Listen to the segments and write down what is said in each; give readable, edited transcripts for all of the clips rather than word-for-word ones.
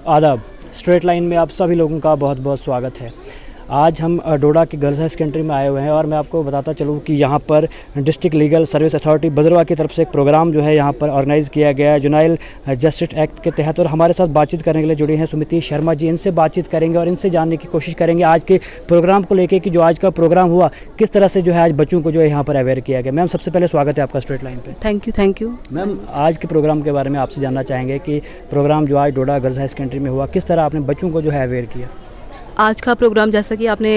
आदाब। Straight line में आप सभी लोगों का बहुत बहुत स्वागत है। आज हम डोडा की गर्ल्स हाई सेकेंडरी में आए हुए हैं और मैं आपको बताता चलूँ कि यहाँ पर district legal service authority Bhaderwah की तरफ से एक प्रोग्राम जो है यहाँ पर ऑर्गेनाइज़ किया गया है जुनाइल जस्टिस एक्ट के तहत। और हमारे साथ बातचीत करने के लिए जुड़ी हैं सुमिति शर्मा जी। इनसे बातचीत करेंगे और इनसे जानने की कोशिश करेंगे आज के प्रोग्राम को लेकर कि जो आज का प्रोग्राम हुआ किस तरह से जो है आज बच्चों को जो है यहाँ पर अवेयर किया गया। मैम, सबसे पहले स्वागत है आपका स्ट्रेट लाइन पर। Thank you. मैम, आज के प्रोग्राम के बारे में आपसे जानना चाहेंगे कि प्रोग्राम जो आज डोडा गर्ल्स हाई सेकेंडरी में हुआ किस तरह आपने बच्चों को जो है अवेयर किया। आज का प्रोग्राम जैसा कि आपने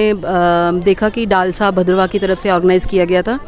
देखा कि डालसा भद्रवाह की तरफ से ऑर्गेनाइज़ किया गया था,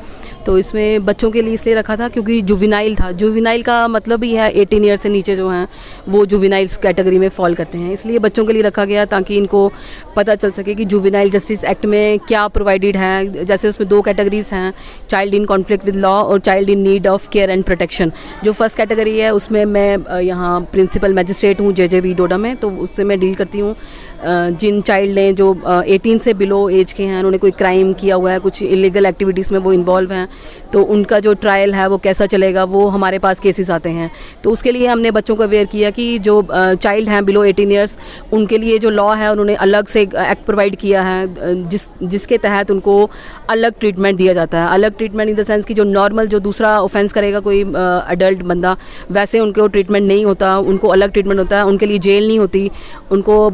तो इसमें बच्चों के लिए इसलिए रखा था क्योंकि जुवेनाइल था। जुवेनाइल का मतलब ही है 18 ईयर से नीचे जो हैं वो जुवेनाइल्स कैटेगरी में फॉल करते हैं, इसलिए बच्चों के लिए रखा गया ताकि इनको पता चल सके कि जुवेनाइल जस्टिस एक्ट में क्या प्रोवाइडेड है। जैसे उसमें 2 कैटेगरीज हैं, child in conflict with law और child in need of care and protection. जो फर्स्ट कैटेगरी है उसमें मैं यहाँ प्रिंसिपल मैजिस्ट्रेट हूँ JJB डोडा में, तो उससे मैं डील करती हूँ। जिन चाइल्ड ने जो 18 से बिलो एज के हैं, उन्होंने कोई क्राइम किया हुआ है, कुछ इलीगल एक्टिविटीज़ में वो इन्वॉल्व हैं, तो उनका जो ट्रायल है वो कैसा चलेगा, वो हमारे पास केसेस आते हैं। तो उसके लिए हमने बच्चों को अवेयर किया कि जो चाइल्ड हैं बिलो 18 ईयर्स, उनके लिए जो लॉ है उन्होंने अलग से एक्ट प्रोवाइड किया है जिसके तहत उनको अलग ट्रीटमेंट दिया जाता है। अलग ट्रीटमेंट इन द सेंस कि जो नॉर्मल जो दूसरा ऑफेंस करेगा कोई अडल्ट बंदा, वैसे उनको ट्रीटमेंट नहीं होता, उनको अलग ट्रीटमेंट होता है। उनके लिए जेल नहीं होती, उनको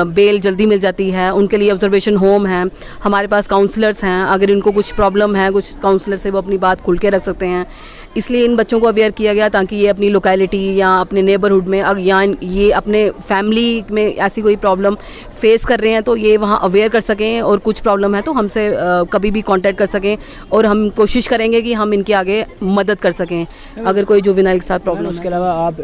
बेल जल्दी मिल जाती है, उनके लिए ऑब्जर्वेशन होम है, हमारे पास काउंसलर्स हैं। अगर इनको कुछ प्रॉब्लम है, कुछ काउंसलर से वो अपनी बात खुल के रख सकते हैं। इसलिए इन बच्चों को अवेयर किया गया ताकि ये अपनी लोकेलिटी या अपने नेबरहुड में या ये अपने फैमिली में ऐसी कोई प्रॉब्लम फेस कर रहे हैं तो ये वहाँ अवेयर कर सकें, और कुछ प्रॉब्लम है तो हमसे कभी भी कांटेक्ट कर सकें, और हम कोशिश करेंगे कि हम इनके आगे मदद कर सकें अगर कोई जुवेनाइल के साथ प्रॉब्लम है। उसके अलावा आप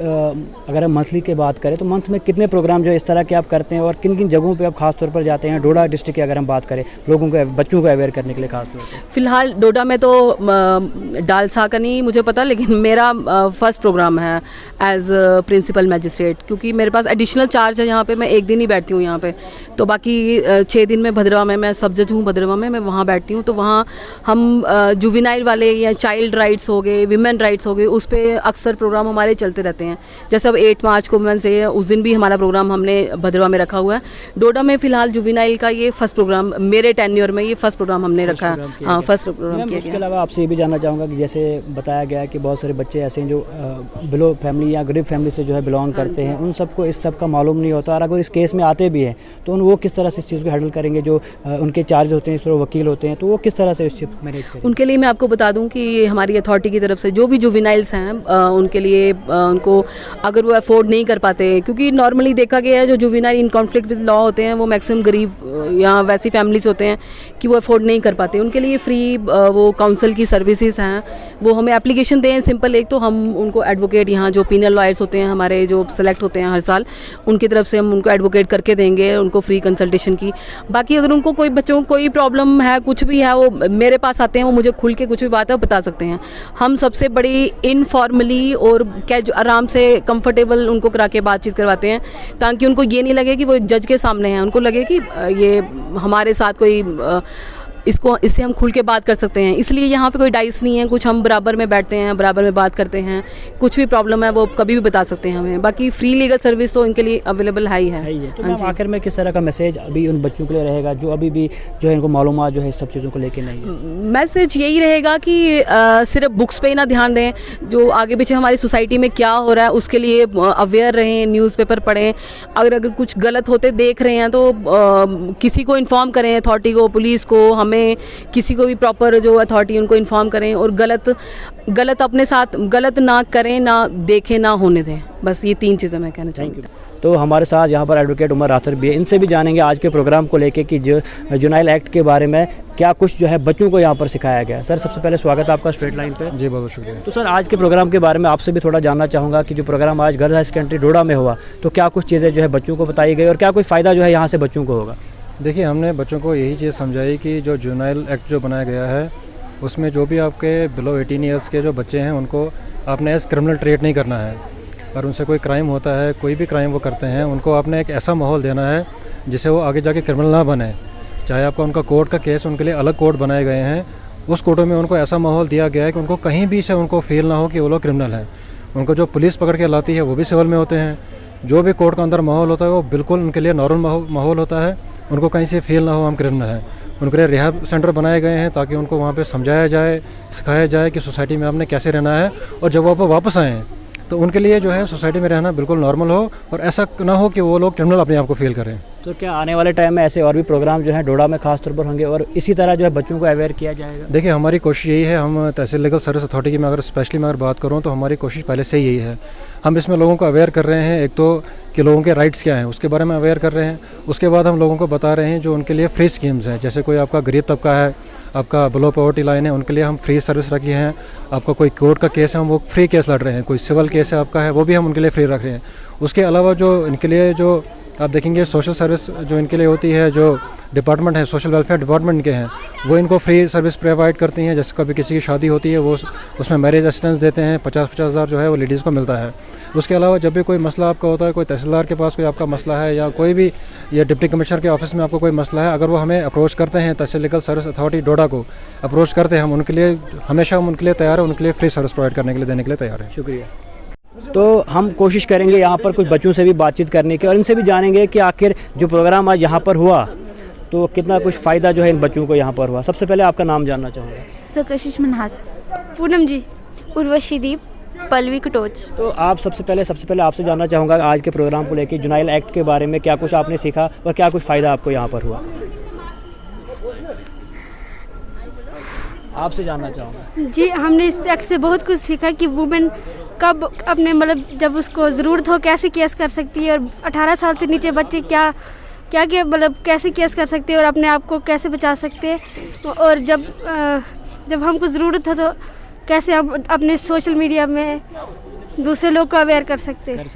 अगर हम मंथली की बात करें तो मंथ में कितने प्रोग्राम जो इस तरह के आप करते हैं और किन किन जगहों पे आप खास तौर पर जाते हैं? डोडा डिस्ट्रिक्ट की अगर हम बात करें लोगों को, बच्चों को अवेयर करने के लिए खास तौर पर। फिलहाल डोडा में तो डालसा का नहीं मुझे पता, लेकिन मेरा फर्स्ट प्रोग्राम है एज प्रिंसिपल मैजिस्ट्रेट, क्योंकि मेरे पास एडिशनल चार्ज है यहाँ पे। मैं एक दिन ही बैठती हूँ यहाँ पे, तो बाकी 6 दिन में भद्रवाह में मैं सब जज हूँ। भद्रवाह में मैं वहाँ बैठती हूँ, तो वहाँ हम जुवेनाइल वाले या चाइल्ड राइट्स हो गए, विमेन राइट्स हो गए, उस पर अक्सर प्रोग्राम हमारे चलते रहते हैं। जैसे अब 8 मार्च को वुमेन्स डे है, उस दिन भी हमारा प्रोग्राम हमने भद्रवाह में रखा हुआ है। डोडा में फ़िलहाल जुवेनाइल का ये फर्स्ट प्रोग्राम, मेरे टेन्योर में ये फर्स्ट प्रोग्राम हमने रखा है। हाँ, फर्स्ट प्रोग्राम किया गया। इसके अलावा आपसे ये भी जानना चाहूँगा कि जैसे बताया गया है कि बहुत सारे बच्चे ऐसे हैं जो बिलो फैमिली या गरीब फैमिली से जो है बिलोंग करते हैं, उन सबको इस सब का मालूम नहीं होता, और अगर इस केस में आते भी हैं तो वो किस तरह से इस चीज़ को हैंडल करेंगे? जो उनके चार्ज होते हैं, वकील होते हैं, तो वो किस तरह से इस चीज़ को मैनेज करेंगे? उनके लिए मैं आपको बता दूं कि हमारी अथॉरिटी की तरफ से जो भी जुवेनाइल्स हैं उनके लिए उनको अगर वो अफोर्ड नहीं कर पाते, क्योंकि नॉर्मली देखा गया है जो juvenile in conflict with law होते हैं वो मैक्सिमम गरीब या वैसी फैमिलीज होते हैं कि वो अफोर्ड नहीं कर पाते। उनके लिए फ्री वो काउंसिल की सर्विसेज हैं, वो हमें एप्लीकेशन दें सिंपल एक, तो हम उनको एडवोकेट, यहाँ जो पीनल लॉयर्स होते हैं हमारे जो सेलेक्ट होते हैं हर साल, उनकी तरफ से हम उनको एडवोकेट करके देंगे, उनको फ्री कंसल्टेशन की। बाकी अगर उनको कोई बच्चों को कोई प्रॉब्लम है, कुछ भी है, वो मेरे पास आते हैं, वो मुझे खुल के कुछ भी बात है वो बता सकते हैं। हम सबसे बड़ी इनफॉर्मली और आराम से कंफर्टेबल उनको करा के बातचीत करवाते हैं, ताकि उनको ये नहीं लगे कि वो जज के सामने हैं, उनको लगे कि ये हमारे साथ कोई इससे हम खुल के बात कर सकते हैं। इसलिए यहाँ पे कोई डाइस नहीं है, कुछ हम बराबर में बैठते हैं, बराबर में बात करते हैं, कुछ भी प्रॉब्लम है वो कभी भी बता सकते हैं हमें। बाकी फ्री लीगल सर्विस तो इनके लिए अवेलेबल है ही है। तो आखिर में किस तरह का मैसेज अभी उन बच्चों के लिए रहेगा जो अभी भी जो है इनको मालूमात जो है इस सब चीज़ों को लेके नहीं है? मैसेज यही रहेगा कि सिर्फ बुक्स पे ही ना ध्यान दें, जो आगे पीछे हमारी सोसाइटी में क्या हो रहा है उसके लिए अवेयर रहें, न्यूज़पेपर पढ़ें। अगर कुछ गलत होते देख रहे हैं तो किसी को इन्फॉर्म करें, अथॉरिटी को, पुलिस को, हमें किसी को भी प्रॉपर जो अथॉरिटी उनको इन्फॉर्म करें, और गलत अपने साथ गलत ना करें, ना देखें, ना होने दें। बस ये 3 चीज़ें मैं कहना चाहूँगी। तो हमारे साथ यहाँ पर एडवोकेट उमर राथर भी है, इनसे भी जानेंगे आज के प्रोग्राम को लेके कि जो जुवेनाइल एक्ट के बारे में क्या कुछ जो है बच्चों को यहाँ पर सिखाया गया। सर, सबसे पहले स्वागत है आपका स्ट्रेट लाइन पे। जी, बहुत शुक्रिया। तो सर, आज के प्रोग्राम के बारे में आपसे भी थोड़ा जानना चाहूँगा कि जो प्रोग्राम आज गर्ल्स हाई सेकेंडरी डोडा में हुआ, तो क्या कुछ चीज़ें जो है बच्चों को बताई गई और क्या कोई फ़ायदा जो है यहाँ से बच्चों को होगा? देखिए, हमने बच्चों को यही चीज़ समझाई कि जो जुवेनाइल एक्ट जो बनाया गया है उसमें जो भी आपके बिलो 18 ईयर्स के जो बच्चे हैं उनको आपने एज क्रिमिनल ट्रीट नहीं करना है। और उनसे कोई क्राइम होता है, कोई भी क्राइम वो करते हैं, उनको आपने एक ऐसा माहौल देना है जिससे वो आगे जाके क्रिमिनल ना बने। चाहे आपका उनका कोर्ट का केस, उनके लिए अलग कोर्ट बनाए गए हैं, उस कोर्टों में उनको ऐसा माहौल दिया गया है कि उनको कहीं भी से उनको फील ना हो कि वो लोग क्रिमिनल हैं। उनको जो पुलिस पकड़ के लाती है वो भी सिविल में होते हैं, जो भी कोर्ट का अंदर माहौल होता है वो बिल्कुल उनके लिए नॉर्मल माहौल होता है। उनको कहीं से फील ना हो हम क्रिमिनल हैं। उनके लिए रिहैब सेंटर बनाए गए हैं ताकि उनको वहाँ पे समझाया जाए, सिखाया जाए कि सोसाइटी में आपने कैसे रहना है, और जब वो वापस आएँ तो उनके लिए जो है सोसाइटी में रहना बिल्कुल नॉर्मल हो, और ऐसा ना हो कि वो लोग क्रिमिनल अपने आप को फील करें। तो क्या आने वाले टाइम में ऐसे और भी प्रोग्राम जो है डोडा में खास तौर पर होंगे और इसी तरह जो है बच्चों को अवेयर किया जाएगा? देखिए, हमारी कोशिश यही है, हम तहसील लीगल सर्विस अथॉरिटी की मैं अगर स्पेशली मैं अगर बात करूँ तो हमारी कोशिश पहले से ही यही है। हम इसमें लोगों को अवेयर कर रहे हैं, एक तो कि लोगों के राइट्स क्या हैं उसके बारे में अवेयर कर रहे हैं। उसके बाद हम लोगों को बता रहे हैं जो उनके लिए फ्री स्कीम्स हैं, जैसे कोई आपका गरीब तबका है, आपका बिलो पॉवर्टी लाइन है, उनके लिए हम फ्री सर्विस रखी हैं। आपका कोई कोर्ट का केस है, हम वो फ्री केस लड़ रहे हैं। कोई सिविल केस है आपका है, वो भी हम उनके लिए फ्री रख रहे हैं। उसके अलावा जो इनके लिए जो आप देखेंगे सोशल सर्विस जो इनके लिए होती है, जो डिपार्टमेंट है सोशल वेलफेयर डिपार्टमेंट के हैं, वो इनको फ्री सर्विस प्रोवाइड करती हैं। जैसे कभी किसी की शादी होती है वो उसमें मैरिज असिस्टेंस देते हैं, 50-50 हज़ार जो है वो लेडीज़ को मिलता है। उसके अलावा जब भी कोई मसला आपका होता है, कोई तहसीलदार के पास कोई आपका मसला है या कोई भी या डिप्टी कमिश्नर के ऑफिस में आपको कोई मसला है, अगर वो हमें अप्रोच करते हैं, तहसील लीगल सर्विस अथॉरिटी डोडा को अप्रोच करते हैं, हम उनके लिए हमेशा हम उनके लिए तैयार हैं, उनके लिए फ्री सर्विस प्रोवाइड करने के लिए देने के लिए तैयार हैं। शुक्रिया। तो हम कोशिश करेंगे यहाँ पर कुछ बच्चों से भी बातचीत करने की और इनसे भी जानेंगे कि आखिर जो प्रोग्राम आज यहाँ पर हुआ तो कितना कुछ फ़ायदा जो है इन बच्चों को यहाँ पर हुआ। सबसे पहले आपका नाम जानना चाहूँगा। सर कशिश मनहास। पूनम जी। उर्वशी दीप। पल्लवी कटोच। तो आप सबसे पहले आपसे जानना चाहूँगा आज के प्रोग्राम को लेकर जुनाइल एक्ट के बारे में क्या कुछ आपने सीखा और क्या कुछ फ़ायदा आपको यहाँ पर हुआ, आपसे जानना चाहूँगा। जी, हमने इस एक्ट से बहुत कुछ सीखा कि वुमेन कब अपने मतलब जब उसको ज़रूरत हो कैसे केस कर सकती है, और 18 साल से नीचे बच्चे क्या मतलब कैसे केस कर सकते हैं और अपने आप को कैसे बचा सकते हैं, और जब हमको ज़रूरत हो तो कैसे हम अपने सोशल मीडिया में दूसरे लोग को अवेयर कर सकते हैं।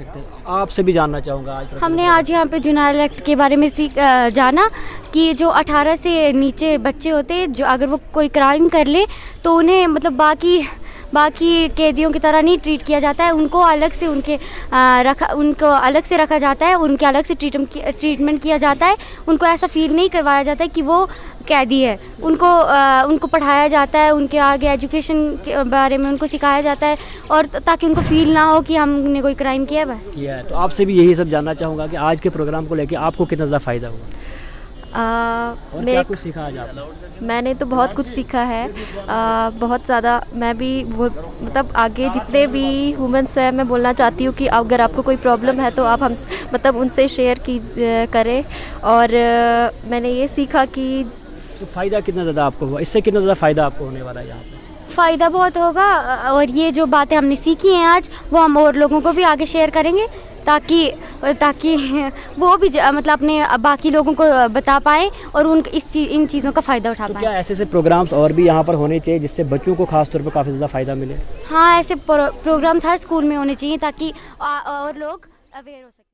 आपसे भी जानना चाहूँगा। हमने आज यहाँ पे जुनाइल एक्ट के बारे में जाना कि जो 18 से नीचे बच्चे होते हैं, जो अगर वो कोई क्राइम कर ले तो उन्हें मतलब बाकी कैदियों की तरह नहीं ट्रीट किया जाता है। उनको अलग से उनको अलग से रखा जाता है, उनके अलग से ट्रीटमेंट किया जाता है। उनको ऐसा फील नहीं करवाया जाता है कि वो कैदी है। उनको पढ़ाया जाता है, उनके आगे एजुकेशन के बारे में उनको सिखाया जाता है, और ताकि उनको फील ना हो कि हमने कोई क्राइम किया बस किया है। तो आपसे भी यही सब जानना चाहूँगा कि आज के प्रोग्राम को लेकर आपको कितना ज़्यादा फ़ायदा हुआ और क्या कुछ सीखा आज आपने? मैंने तो बहुत कुछ सीखा है, बहुत ज़्यादा। मैं भी मतलब आगे जितने भी वुमेन्स हैं मैं बोलना चाहती हूँ कि अगर आपको कोई प्रॉब्लम है तो आप मतलब उनसे शेयर करें। और मैंने ये सीखा कि तो फ़ायदा कितना ज़्यादा आपको हुआ, इससे कितना ज़्यादा फ़ायदा आपको होने वाला है यहाँ पे? फ़ायदा बहुत होगा, और ये जो बातें हमने सीखी हैं आज वो हम और लोगों को भी आगे शेयर करेंगे ताकि वो भी मतलब अपने बाकी लोगों को बता पाएँ और इन चीज़ों का फ़ायदा उठा पाएँ। क्या ऐसे प्रोग्राम्स और भी यहाँ पर होने चाहिए जिससे बच्चों को खास तौर पर काफ़ी ज़्यादा फ़ायदा मिले? हाँ, ऐसे प्रोग्राम्स हर स्कूल में होने चाहिए ताकि और लोग अवेयर हो सकें।